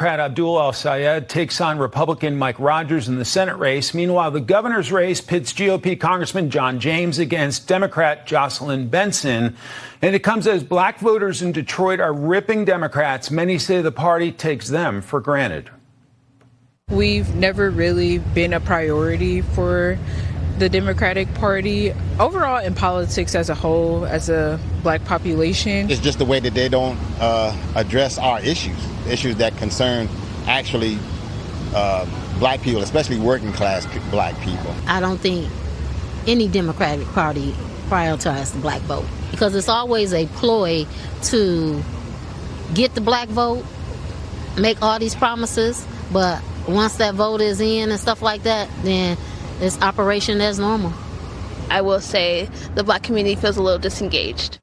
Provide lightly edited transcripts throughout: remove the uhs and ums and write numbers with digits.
Democrat Abdul El-Sayed takes on Republican Mike Rogers in the Senate race. Meanwhile, the governor's race pits GOP Congressman John James against Democrat Jocelyn Benson. And it comes as black voters in Detroit are ripping Democrats. Many say the party takes them for granted. We've never really been a priority for the Democratic Party. Overall, in politics as a whole, as a black population, it's just the way that they don't address our issues that concern actually black people, especially working class black people. I don't think any Democratic Party prioritizes the black vote because it's always a ploy to get the black vote, make all these promises, but once that vote is in and stuff like that, then it's operation as normal. I will say the black community feels a little disengaged.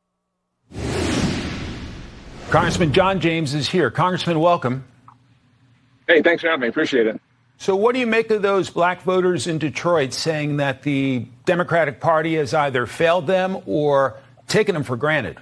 Congressman John James is here. Congressman, welcome. Hey, thanks for having me. Appreciate it. So what do you make of those black voters in Detroit saying that the Democratic Party has either failed them or taken them for granted?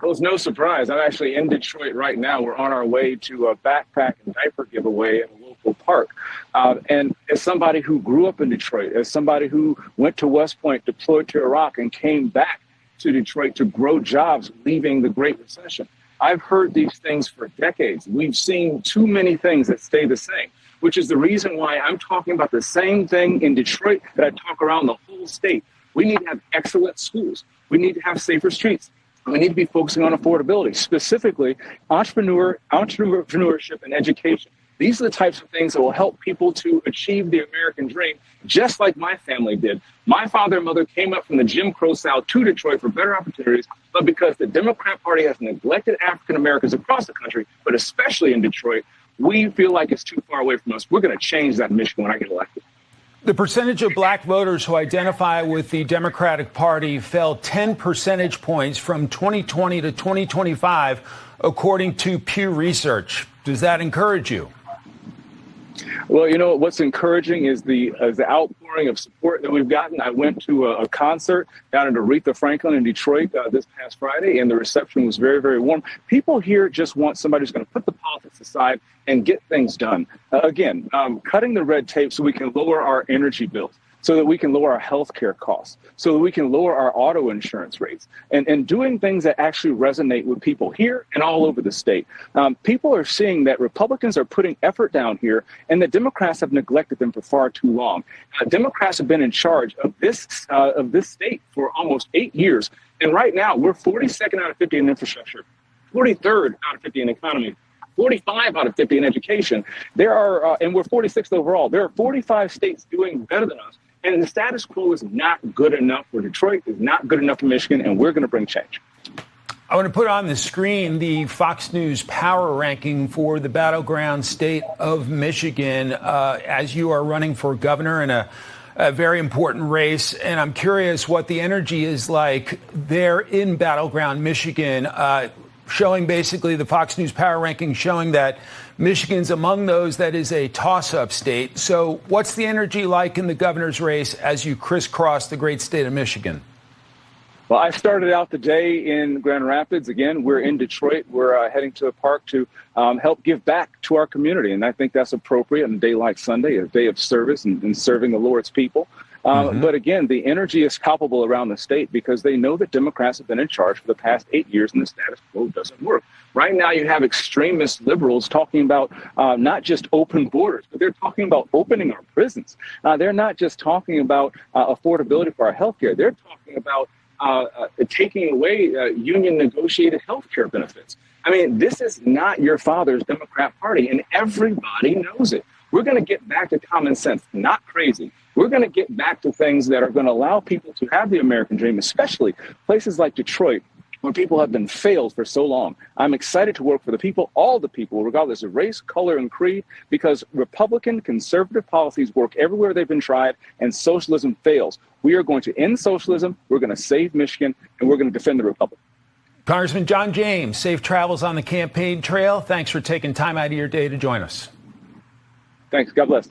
Well, it's no surprise. I'm actually in Detroit right now. We're on our way to a backpack and diaper giveaway at a local park. And as somebody who grew up in Detroit, as somebody who went to West Point, deployed to Iraq, and came back to Detroit to grow jobs leaving the Great Recession, I've heard these things for decades. We've seen too many things that stay the same, which is the reason why I'm talking about the same thing in Detroit that I talk around the whole state. We need to have excellent schools. We need to have safer streets. We need to be focusing on affordability, specifically entrepreneurship and education. These are the types of things that will help people to achieve the American dream, just like my family did. My father and mother came up from the Jim Crow South to Detroit for better opportunities, but because the Democrat Party has neglected African Americans across the country, but especially in Detroit, we feel like it's too far away from us. We're going to change that in Michigan when I get elected. The percentage of black voters who identify with the Democratic Party fell 10 percentage points from 2020 to 2025, according to Pew Research. Does that encourage you? Well, you know, what's encouraging is the outpouring of support that we've gotten. I went to a concert down at Aretha Franklin in Detroit this past Friday, and the reception was very, very warm. People here just want somebody who's going to put the politics aside and get things done. Again, cutting the red tape so we can lower our energy bills, so that we can lower our health care costs, so that we can lower our auto insurance rates, and doing things that actually resonate with people here and all over the state. People are seeing that Republicans are putting effort down here and that Democrats have neglected them for far too long. Democrats have been in charge of this state for almost 8 years. And right now, we're 42nd out of 50 in infrastructure, 43rd out of 50 in economy, 45 out of 50 in education. There are, and we're 46th overall. There are 45 states doing better than us. And the status quo is not good enough for Detroit, is not good enough for Michigan, and we're going to bring change. I want to put on the screen the Fox News power ranking for the battleground state of Michigan as you are running for governor in a very important race. And I'm curious what the energy is like there in battleground Michigan, showing basically the Fox News power ranking showing that Michigan's among those that is a toss-up state. So what's the energy like in the governor's race as you crisscross the great state of Michigan? Well, I started out the day in Grand Rapids. Again, we're in Detroit. We're heading to a park to help give back to our community. And I think that's appropriate on a day like Sunday, a day of service and serving the Lord's people. But again, the energy is palpable around the state because they know that Democrats have been in charge for the past 8 years and the status quo doesn't work. Right now, you have extremist liberals talking about not just open borders, but they're talking about opening our prisons. They're not just talking about affordability for our health care. They're talking about taking away union negotiated health care benefits. I mean, this is not your father's Democrat Party, and everybody knows it. We're going to get back to common sense, not crazy. We're going to get back to things that are going to allow people to have the American dream, especially places like Detroit, where people have been failed for so long. I'm excited to work for the people, all the people, regardless of race, color, and creed, because Republican conservative policies work everywhere they've been tried, and socialism fails. We are going to end socialism, we're going to save Michigan, and we're going to defend the Republic. Congressman John James, safe travels on the campaign trail. Thanks for taking time out of your day to join us. Thanks. God bless.